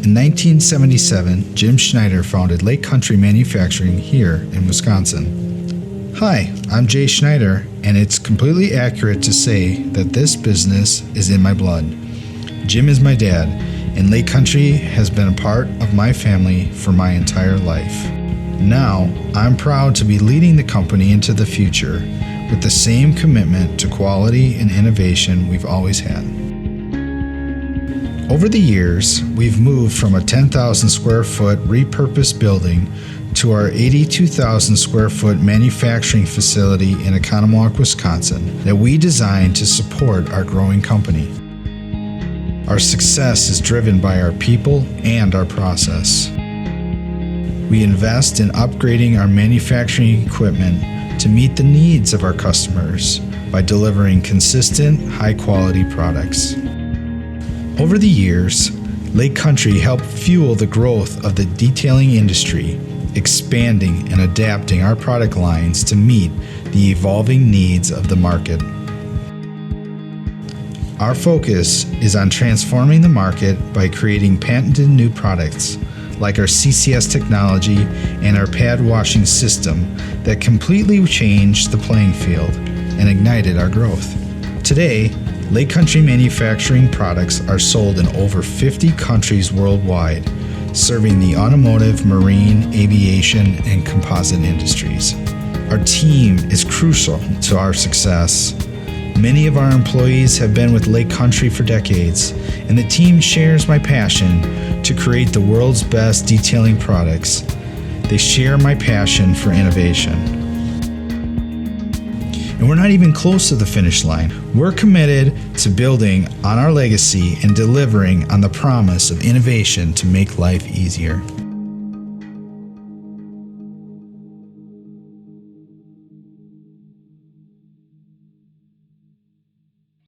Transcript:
In 1977, Jim Schneider founded Lake Country Manufacturing here in Wisconsin. Hi, I'm Jay Schneider, and it's completely accurate to say that this business is in my blood. Jim is my dad, and Lake Country has been a part of my family for my entire life. Now, I'm proud to be leading the company into the future with the same commitment to quality and innovation we've always had. Over the years, we've moved from a 10,000 square foot repurposed building to our 82,000 square foot manufacturing facility in Oconomowoc, Wisconsin, that we designed to support our growing company. Our success is driven by our people and our process. We invest in upgrading our manufacturing equipment to meet the needs of our customers by delivering consistent, high-quality products. Over the years, Lake Country helped fuel the growth of the detailing industry, expanding and adapting our product lines to meet the evolving needs of the market. Our focus is on transforming the market by creating patented new products like our CCS technology and our pad washing system that completely changed the playing field and ignited our growth. Today, Lake Country Manufacturing products are sold in over 50 countries worldwide, serving the automotive, marine, aviation, and composite industries. Our team is crucial to our success. Many of our employees have been with Lake Country for decades, and the team shares my passion to create the world's best detailing products. They share my passion for innovation. And we're not even close to the finish line. We're committed to building on our legacy and delivering on the promise of innovation to make life easier.